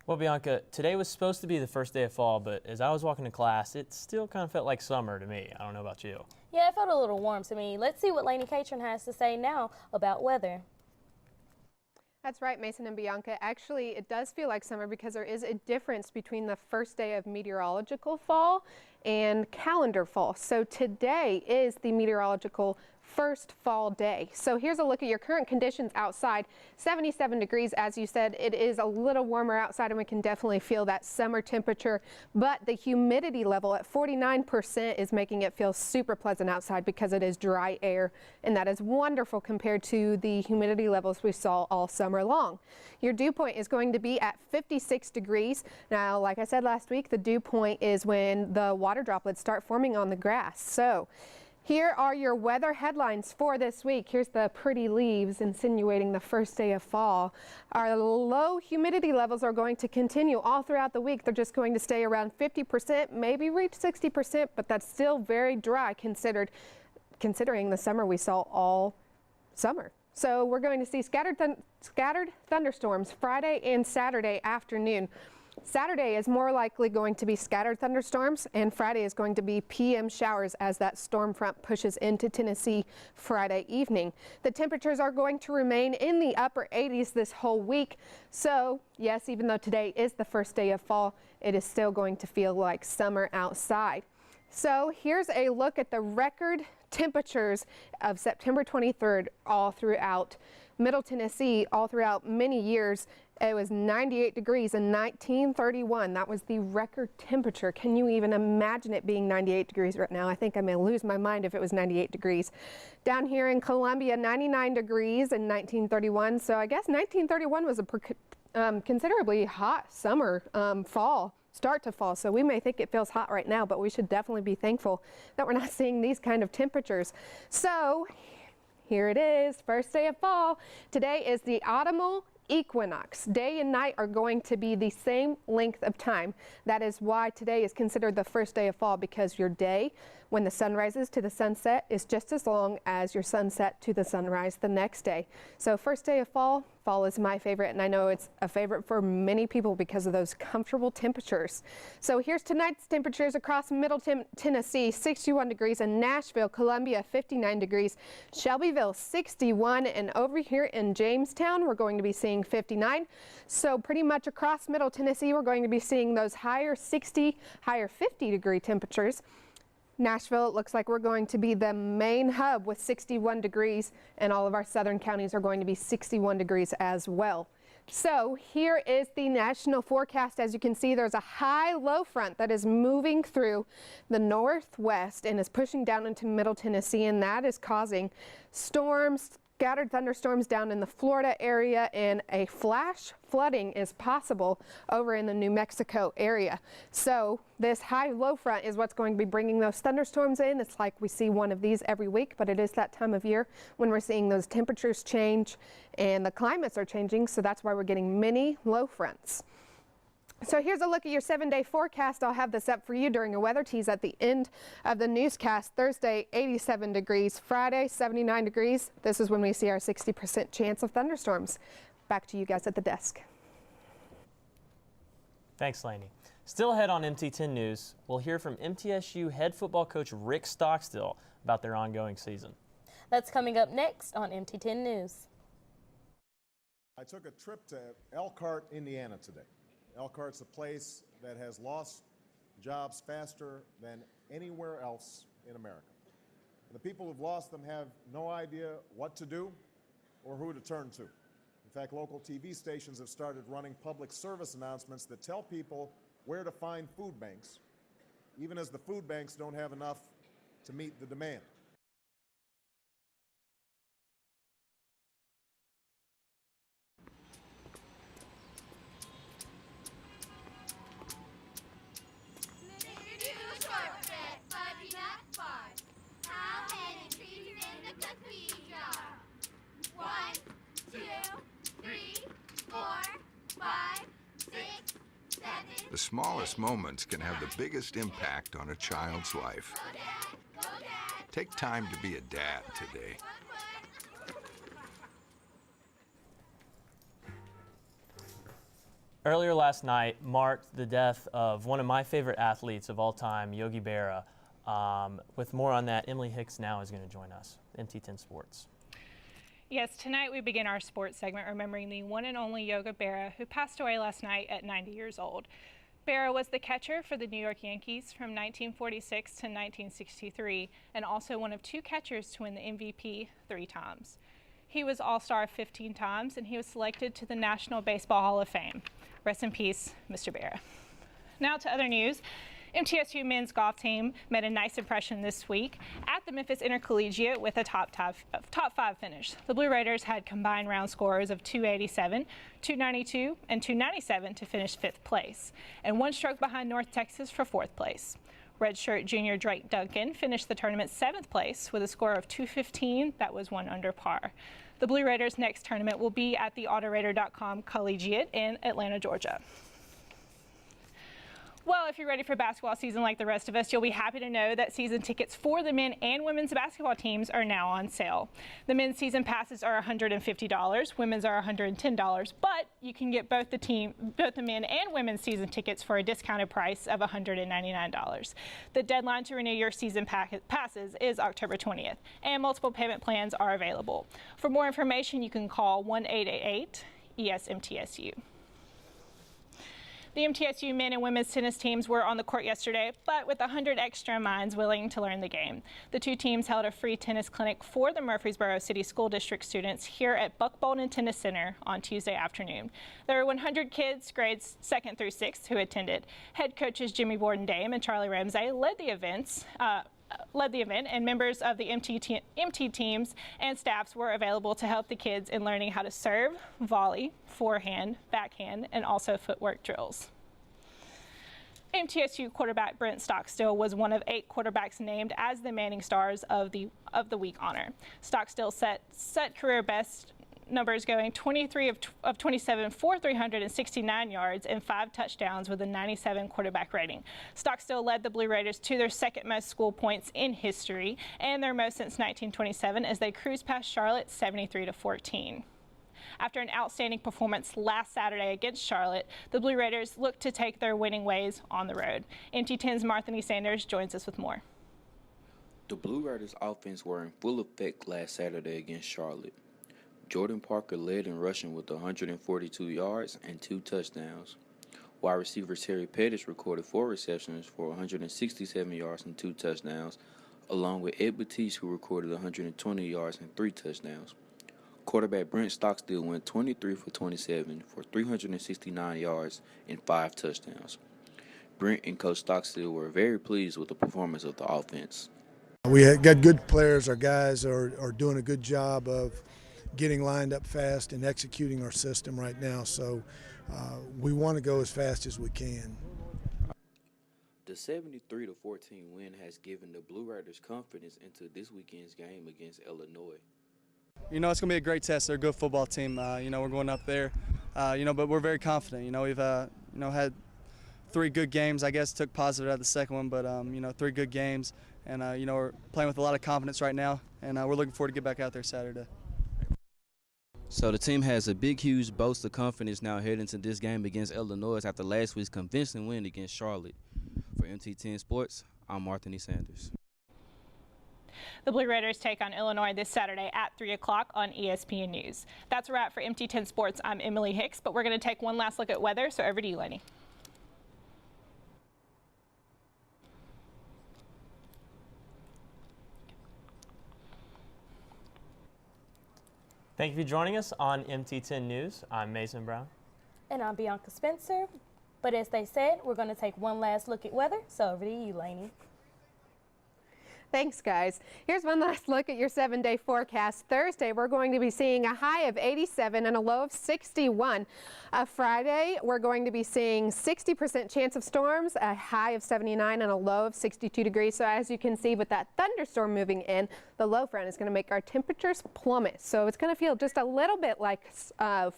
Well, Bianca, today was supposed to be the first day of fall, but as I was walking to class, it still kind of felt like summer to me. I don't know about you. Yeah, it felt a little warm to me. Let's see what Lainey Catron has to say now about weather. That's right, Mason and Bianca. Actually, it does feel like summer because there is a difference between the first day of meteorological fall and calendar fall. So today is the meteorological first fall day. So here's a look at your current conditions outside. 77 degrees, as you said. It is a little warmer outside and we can definitely feel that summer temperature, but the humidity level at 49% is making it feel super pleasant outside because it is dry air, and that is wonderful compared to the humidity levels we saw all summer long. Your dew point is going to be at 56 degrees. Now, like I said last week, the dew point is when the water droplets start forming on the grass. So here are your weather headlines for this week. Here's the pretty leaves insinuating the first day of fall. Our low humidity levels are going to continue all throughout the week. They're just going to stay around 50%, maybe reach 60%, but that's still very dry considering the summer we saw all summer. So we're going to see scattered thunderstorms Friday and Saturday afternoon. Saturday is more likely going to be scattered thunderstorms, and Friday is going to be PM showers as that storm front pushes into Tennessee Friday evening. The temperatures are going to remain in the upper 80s this whole week. So yes, even though today is the first day of fall, it is still going to feel like summer outside. So here's a look at the record temperatures of September 23rd all throughout Middle Tennessee, all throughout many years. It was 98 degrees in 1931. That was the record temperature. Can you even imagine it being 98 degrees right now? I think I may lose my mind if it was 98 degrees. Down here in Columbia, 99 degrees in 1931. So I guess 1931 was a considerably hot summer, start to fall. So we may think it feels hot right now, but we should definitely be thankful that we're not seeing these kind of temperatures. So here it is, first day of fall. Today is the autumnal equinox. Day and night are going to be the same length of time. That is why today is considered the first day of fall, because your day when the sun rises to the sunset is just as long as your sunset to the sunrise the next day. So first day of fall, fall is my favorite, and I know it's a favorite for many people because of those comfortable temperatures. So here's tonight's temperatures across Middle Tennessee: 61 degrees in Nashville, Columbia 59 degrees, Shelbyville 61, and over here in Jamestown we're going to be seeing 59. So pretty much across Middle Tennessee we're going to be seeing those higher 60, higher 50 degree temperatures. Nashville, it looks like we're going to be the main hub with 61 degrees, and all of our southern counties are going to be 61 degrees as well. So here is the national forecast. As you can see, there's a high-low front that is moving through the northwest and is pushing down into Middle Tennessee, and that is causing storms, scattered thunderstorms down in the Florida area, and a flash flooding is possible over in the New Mexico area. So this high-low front is what's going to be bringing those thunderstorms in. It's like we see one of these every week, but it is that time of year when we're seeing those temperatures change and the climates are changing, so that's why we're getting many low fronts. So here's a look at your 7-day forecast. I'll have this up for you during a weather tease at the end of the newscast. Thursday, 87 degrees. Friday, 79 degrees. This is when we see our 60% chance of thunderstorms. Back to you guys at the desk. Thanks, Lainey. Still ahead on MT10 News, we'll hear from MTSU head football coach Rick Stockstill about their ongoing season. That's coming up next on MT10 News. I took a trip to Elkhart, Indiana today. Elkhart's a place that has lost jobs faster than anywhere else in America. The people who've lost them have no idea what to do or who to turn to. In fact, local TV stations have started running public service announcements that tell people where to find food banks, even as the food banks don't have enough to meet the demand. The smallest moments can have the biggest impact on a child's life. Take time to be a dad today. Earlier last night marked the death of one of my favorite athletes of all time, Yogi Berra. With more on that, Emily Hicks now is going to join us, MT10 Sports. Yes, tonight we begin our sports segment remembering the one and only Yogi Berra, who passed away last night at 90 years old. Berra was the catcher for the New York Yankees from 1946 to 1963, and also one of 2 catchers to win the MVP 3 times. He was All-Star 15 times, and he was selected to the National Baseball Hall of Fame. Rest in peace, Mr. Berra. Now to other news. MTSU men's golf team made a nice impression this week at the Memphis Intercollegiate with a top 5 finish. The Blue Raiders had combined round scores of 287, 292, and 297 to finish 5th place, and 1 stroke behind North Texas for 4th place. Redshirt junior Drake Duncan finished the tournament 7th place with a score of 215 that was 1 under par. The Blue Raiders' next tournament will be at the Autoraider.com Collegiate in Atlanta, Georgia. Well, if you're ready for basketball season like the rest of us, you'll be happy to know that season tickets for the men and women's basketball teams are now on sale. The men's season passes are $150, women's are $110, but you can get both the men and women's season tickets for a discounted price of $199. The deadline to renew your season passes is October 20th, and multiple payment plans are available. For more information, you can call 1-888-ES-MTSU. The MTSU men and women's tennis teams were on the court yesterday, but with 100 extra minds willing to learn the game. The 2 teams held a free tennis clinic for the Murfreesboro City School District students here at Buck Bolden Tennis Center on Tuesday afternoon. There were 100 kids, grades 2nd through 6th, who attended. Head coaches Jimmy Borden-Dame and Charlie Ramsey led the event, and members of the MT teams and staffs were available to help the kids in learning how to serve, volley, forehand, backhand, and also footwork drills. MTSU quarterback Brent Stockstill was one of 8 quarterbacks named as the Manning Stars of the Week honor. Stockstill set career best numbers, going 23 of 27 for 369 yards and 5 touchdowns with a 97 quarterback rating. Stockstill led the Blue Raiders to their 2nd most school points in history and their most since 1927 as they cruised past Charlotte 73-14. After an outstanding performance last Saturday against Charlotte, the Blue Raiders look to take their winning ways on the road. MT10's Marthany Sanders joins us with more. The Blue Raiders' offense were in full effect last Saturday against Charlotte. Jordan Parker led in rushing with 142 yards and 2 touchdowns. Wide receiver Terry Pettis recorded 4 receptions for 167 yards and 2 touchdowns, along with Ed Batiste, who recorded 120 yards and 3 touchdowns. Quarterback Brent Stockstill went 23 for 27 for 369 yards and 5 touchdowns. Brent and Coach Stockstill were very pleased with the performance of the offense. We got good players. Our guys are doing a good job of getting lined up fast and executing our system right now, so we want to go as fast as we can. The 73-14 win has given the Blue Raiders confidence into this weekend's game against Illinois. You know, it's going to be a great test. They're a good football team. We're going up there, but we're very confident. We've, had 3 good games. I guess took positive out of the second one, but, 3 good games. And, we're playing with a lot of confidence right now, and we're looking forward to get back out there Saturday. So the team has a big, huge boast of confidence now heading into this game against Illinois after last week's convincing win against Charlotte. For MT10 Sports, I'm Marthany Sanders. The Blue Raiders take on Illinois this Saturday at 3 o'clock on ESPN News. That's a wrap for MT10 Sports. I'm Emily Hicks, but we're going to take one last look at weather, so over to you, Lenny. Thank you for joining us on MT10 News. I'm Mason Brown. And I'm Bianca Spencer. But as they said, we're going to take one last look at weather, so over to you, Lainey. Thanks, guys. Here's one last look at your 7-day forecast. Thursday, we're going to be seeing a high of 87 and a low of 61. Friday, we're going to be seeing 60% chance of storms, a high of 79 and a low of 62 degrees. So as you can see, with that thunderstorm moving in, the low front is going to make our temperatures plummet. So it's going to feel just a little bit like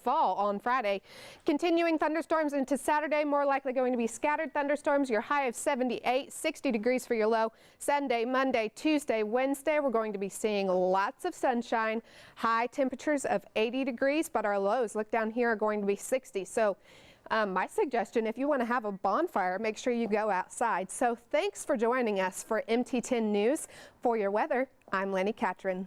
fall on Friday. Continuing thunderstorms into Saturday, more likely going to be scattered thunderstorms. Your high of 78, 60 degrees for your low. Sunday, Monday, Tuesday, Wednesday, we're going to be seeing lots of sunshine, high temperatures of 80 degrees, but our lows, look down here, are going to be 60. So My suggestion, if you want to have a bonfire, make sure you go outside. So thanks for joining us for MT10 News. For your weather, I'm Lenny Catron.